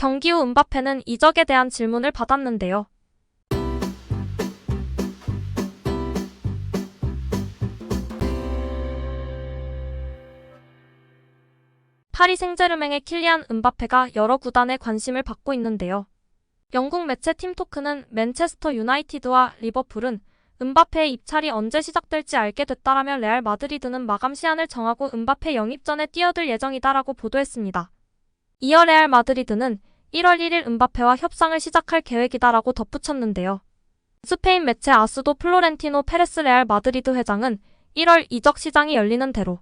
경기 후 은바페는 이적에 대한 질문을 받았는데요. 파리 생제르맹의 킬리안 은바페가 여러 구단의 관심을 받고 있는데요. 영국 매체 팀토크는 맨체스터 유나이티드와 리버풀은 은바페의 입찰이 언제 시작될지 알게 됐다라며 레알 마드리드는 마감 시한을 정하고 은바페 영입 전에 뛰어들 예정이다라고 보도했습니다. 이어 레알 마드리드는 1월 1일 은바페와 협상을 시작할 계획이다라고 덧붙였는데요. 스페인 매체 아스도 플로렌티노 페레스 레알 마드리드 회장은 1월 이적 시장이 열리는 대로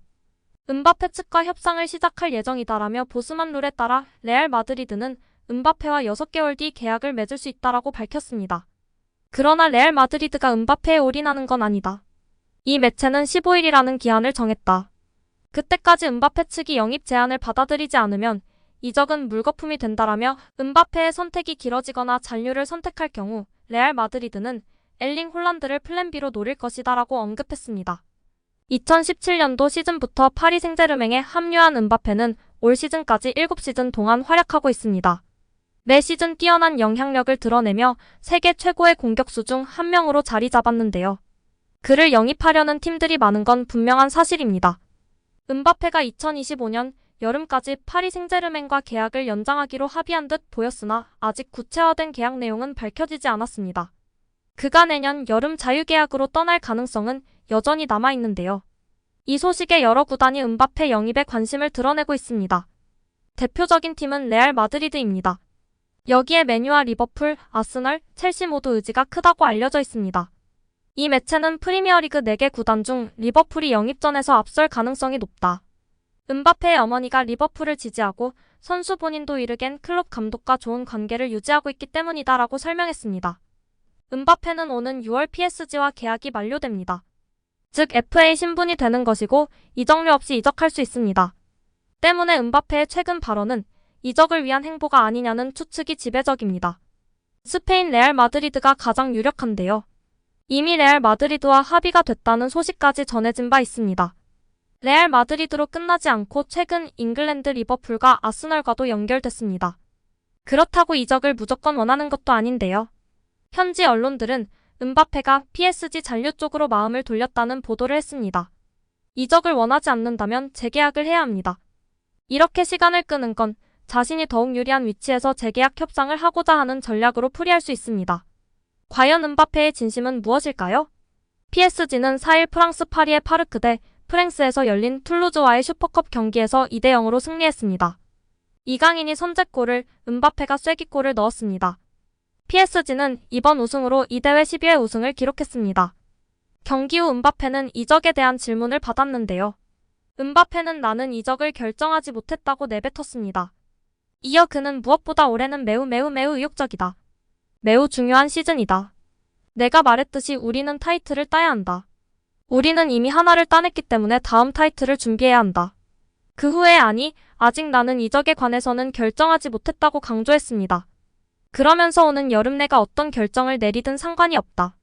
은바페 측과 협상을 시작할 예정이다라며 보스만 룰에 따라 레알 마드리드는 은바페와 6개월 뒤 계약을 맺을 수 있다라고 밝혔습니다. 그러나 레알 마드리드가 은바페에 올인하는 건 아니다. 이 매체는 15일이라는 기한을 정했다. 그때까지 은바페 측이 영입 제안을 받아들이지 않으면 이적은 물거품이 된다라며 은바페의 선택이 길어지거나 잔류를 선택할 경우 레알 마드리드는 엘링 홀란드를 플랜 B로 노릴 것이다라고 언급했습니다. 2017년도 시즌부터 파리 생제르맹에 합류한 은바페는 올 시즌까지 7시즌 동안 활약하고 있습니다. 매 시즌 뛰어난 영향력을 드러내며 세계 최고의 공격수 중 한 명으로 자리 잡았는데요. 그를 영입하려는 팀들이 많은 건 분명한 사실입니다. 은바페가 2025년 여름까지 파리 생제르맹과 계약을 연장하기로 합의한 듯 보였으나 아직 구체화된 계약 내용은 밝혀지지 않았습니다. 그가 내년 여름 자유계약으로 떠날 가능성은 여전히 남아있는데요. 이 소식에 여러 구단이 은바페 영입에 관심을 드러내고 있습니다. 대표적인 팀은 레알 마드리드입니다. 여기에 맨유와 리버풀, 아스널, 첼시 모두 의지가 크다고 알려져 있습니다. 이 매체는 프리미어리그 4개 구단 중 리버풀이 영입전에서 앞설 가능성이 높다. 은바페의 어머니가 리버풀을 지지하고 선수 본인도 이르겐 클롭 감독과 좋은 관계를 유지하고 있기 때문이다라고 설명했습니다. 은바페는 오는 6월 PSG와 계약이 만료됩니다. 즉 FA 신분이 되는 것이고 이적료 없이 이적할 수 있습니다. 때문에 은바페의 최근 발언은 이적을 위한 행보가 아니냐는 추측이 지배적입니다. 스페인 레알 마드리드가 가장 유력한데요. 이미 레알 마드리드와 합의가 됐다는 소식까지 전해진 바 있습니다. 레알 마드리드로 끝나지 않고 최근 잉글랜드 리버풀과 아스널과도 연결됐습니다. 그렇다고 이적을 무조건 원하는 것도 아닌데요. 현지 언론들은 은바페가 PSG 잔류 쪽으로 마음을 돌렸다는 보도를 했습니다. 이적을 원하지 않는다면 재계약을 해야 합니다. 이렇게 시간을 끄는 건 자신이 더욱 유리한 위치에서 재계약 협상을 하고자 하는 전략으로 풀이할 수 있습니다. 과연 은바페의 진심은 무엇일까요? PSG는 4일 프랑스 파리의 파르크 대 프랭스에서 열린 툴루즈와의 슈퍼컵 경기에서 2대0으로 승리했습니다. 이강인이 선제골을, 은바페가 쐐기골을 넣었습니다. PSG는 이번 우승으로 이 대회 12회 우승을 기록했습니다. 경기 후 은바페는 이적에 대한 질문을 받았는데요. 은바페는 나는 이적을 결정하지 못했다고 내뱉었습니다. 이어 그는 무엇보다 올해는 매우 의욕적이다. 매우 중요한 시즌이다. 내가 말했듯이 우리는 타이틀을 따야 한다. 우리는 이미 하나를 따냈기 때문에 다음 타이틀을 준비해야 한다. 그 후에 아직 나는 이적에 관해서는 결정하지 못했다고 강조했습니다. 그러면서 오는 여름 내가 어떤 결정을 내리든 상관이 없다.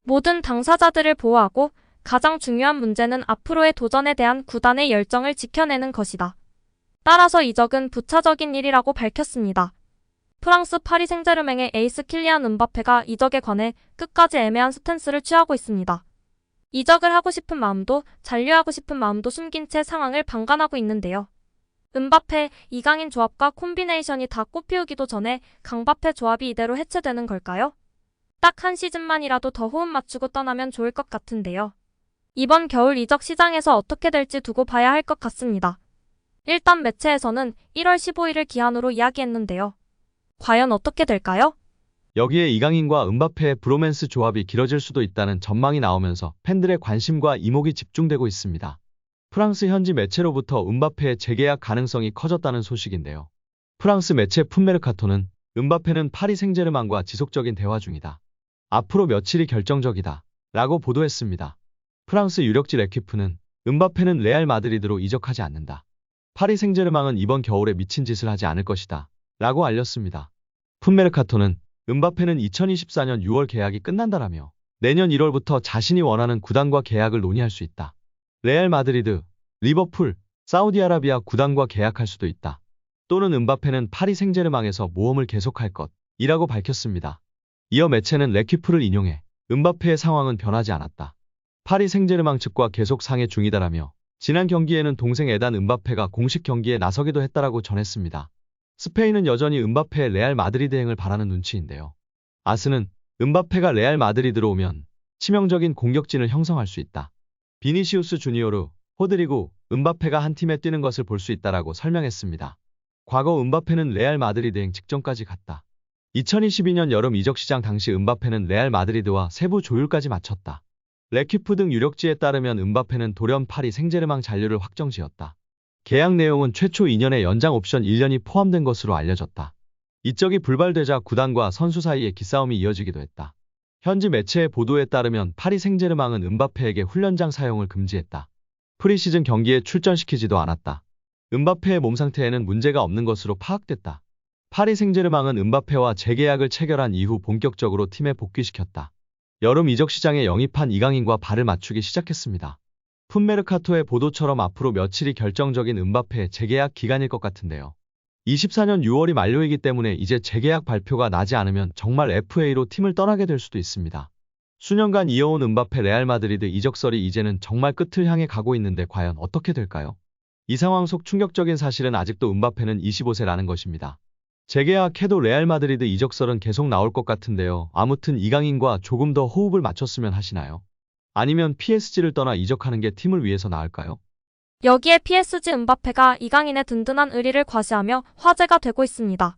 모든 당사자들을 보호하고 가장 중요한 문제는 앞으로의 도전에 대한 구단의 열정을 지켜내는 것이다. 따라서 이적은 부차적인 일이라고 밝혔습니다. 프랑스 파리 생제르맹의 에이스 킬리안 은바페가 이적에 관해 끝까지 애매한 스탠스를 취하고 있습니다. 이적을 하고 싶은 마음도 잔류하고 싶은 마음도 숨긴 채 상황을 방관하고 있는데요. 은바페, 이강인 조합과 콤비네이션이 다 꽃피우기도 전에 강바페 조합이 이대로 해체되는 걸까요? 딱 한 시즌만이라도 더 호흡 맞추고 떠나면 좋을 것 같은데요. 이번 겨울 이적 시장에서 어떻게 될지 두고 봐야 할 것 같습니다. 일단 매체에서는 1월 15일을 기한으로 이야기했는데요. 과연 어떻게 될까요? 여기에 이강인과 은바페의 브로맨스 조합이 길어질 수도 있다는 전망이 나오면서 팬들의 관심과 이목이 집중되고 있습니다. 프랑스 현지 매체로부터 은바페의 재계약 가능성이 커졌다는 소식인데요. 프랑스 매체 풋메르카토는 은바페는 파리 생제르맹과 지속적인 대화 중이다. 앞으로 며칠이 결정적이다. 라고 보도했습니다. 프랑스 유력지 레퀴프는 은바페는 레알 마드리드로 이적하지 않는다. 파리 생제르맹은 이번 겨울에 미친 짓을 하지 않을 것이다. 라고 알렸습니다. 풋메르카토는 은바페는 2024년 6월 계약이 끝난다라며 내년 1월부터 자신이 원하는 구단과 계약을 논의할 수 있다. 레알 마드리드, 리버풀, 사우디아라비아 구단과 계약할 수도 있다. 또는 음바페는 파리 생제르맹에서 모험을 계속할 것이라고 밝혔습니다. 이어 매체는 레퀴프를 인용해 음바페의 상황은 변하지 않았다. 파리 생제르맹 측과 계속 상의 중이다라며 지난 경기에는 동생 에단 음바페가 공식 경기에 나서기도 했다라고 전했습니다. 스페인은 여전히 음바페의 레알 마드리드행을 바라는 눈치인데요. 아스는 음바페가 레알 마드리드로 오면 치명적인 공격진을 형성할 수 있다. 비니시우스 주니어르, 호드리고, 음바페가 한 팀에 뛰는 것을 볼 수 있다라고 설명했습니다. 과거 음바페는 레알 마드리드행 직전까지 갔다. 2022년 여름 이적 시장 당시 음바페는 레알 마드리드와 세부 조율까지 마쳤다. 레퀴프 등 유력지에 따르면 음바페는 돌연 파리 생제르맹 잔류를 확정지었다. 계약 내용은 최초 2년의 연장 옵션 1년이 포함된 것으로 알려졌다. 이적이 불발되자 구단과 선수 사이에 기싸움이 이어지기도 했다. 현지 매체의 보도에 따르면 파리 생제르맹은 음바페에게 훈련장 사용을 금지했다. 프리시즌 경기에 출전시키지도 않았다. 음바페의 몸 상태에는 문제가 없는 것으로 파악됐다. 파리 생제르맹은 음바페와 재계약을 체결한 이후 본격적으로 팀에 복귀시켰다. 여름 이적 시장에 영입한 이강인과 발을 맞추기 시작했습니다. 풋메르카토의 보도처럼 앞으로 며칠이 결정적인 음바페의 재계약 기간일 것 같은데요. 24년 6월이 만료이기 때문에 이제 재계약 발표가 나지 않으면 정말 FA로 팀을 떠나게 될 수도 있습니다. 수년간 이어온 음바페 레알 마드리드 이적설이 이제는 정말 끝을 향해 가고 있는데 과연 어떻게 될까요? 이 상황 속 충격적인 사실은 아직도 음바페는 25세라는 것입니다. 재계약해도 레알 마드리드 이적설은 계속 나올 것 같은데요. 아무튼 이강인과 조금 더 호흡을 맞췄으면 하시나요? 아니면 PSG를 떠나 이적하는 게 팀을 위해서 나을까요? 여기에 PSG 음바페가 이강인의 든든한 의리를 과시하며 화제가 되고 있습니다.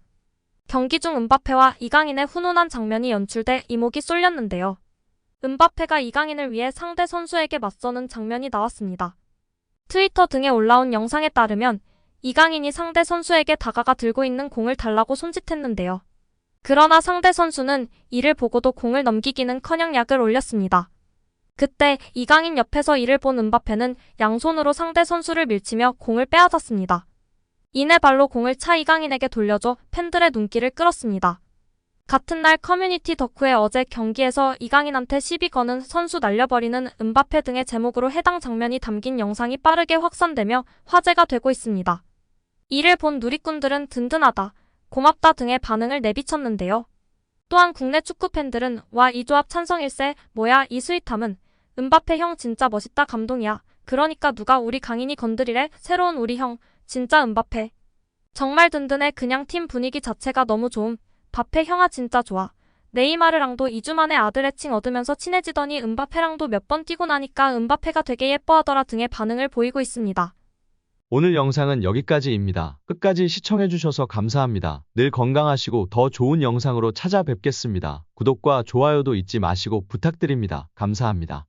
경기 중 음바페와 이강인의 훈훈한 장면이 연출돼 이목이 쏠렸는데요. 음바페가 이강인을 위해 상대 선수에게 맞서는 장면이 나왔습니다. 트위터 등에 올라온 영상에 따르면 이강인이 상대 선수에게 다가가 들고 있는 공을 달라고 손짓했는데요. 그러나 상대 선수는 이를 보고도 공을 넘기기는커녕 약을 올렸습니다. 그때 이강인 옆에서 이를 본 음바페는 양손으로 상대 선수를 밀치며 공을 빼앗았습니다. 이내 발로 공을 차 이강인에게 돌려줘 팬들의 눈길을 끌었습니다. 같은 날 커뮤니티 덕후에 어제 경기에서 이강인한테 시비 거는 선수 날려버리는 음바페 등의 제목으로 해당 장면이 담긴 영상이 빠르게 확산되며 화제가 되고 있습니다. 이를 본 누리꾼들은 든든하다, 고맙다 등의 반응을 내비쳤는데요. 또한 국내 축구 팬들은 와 이 조합 찬성일세, 뭐야 이 스윗함은, 음바페 형 진짜 멋있다 감동이야, 그러니까 누가 우리 강인이 건드리래, 새로운 우리 형, 진짜 음바페. 정말 든든해 그냥 팀 분위기 자체가 너무 좋음, 바페 형아 진짜 좋아. 네이마르랑도 2주 만에 아들 애칭 얻으면서 친해지더니 음바페랑도 몇 번 뛰고 나니까 음바페가 되게 예뻐하더라 등의 반응을 보이고 있습니다. 오늘 영상은 여기까지입니다. 끝까지 시청해주셔서 감사합니다. 늘 건강하시고 더 좋은 영상으로 찾아뵙겠습니다. 구독과 좋아요도 잊지 마시고 부탁드립니다. 감사합니다.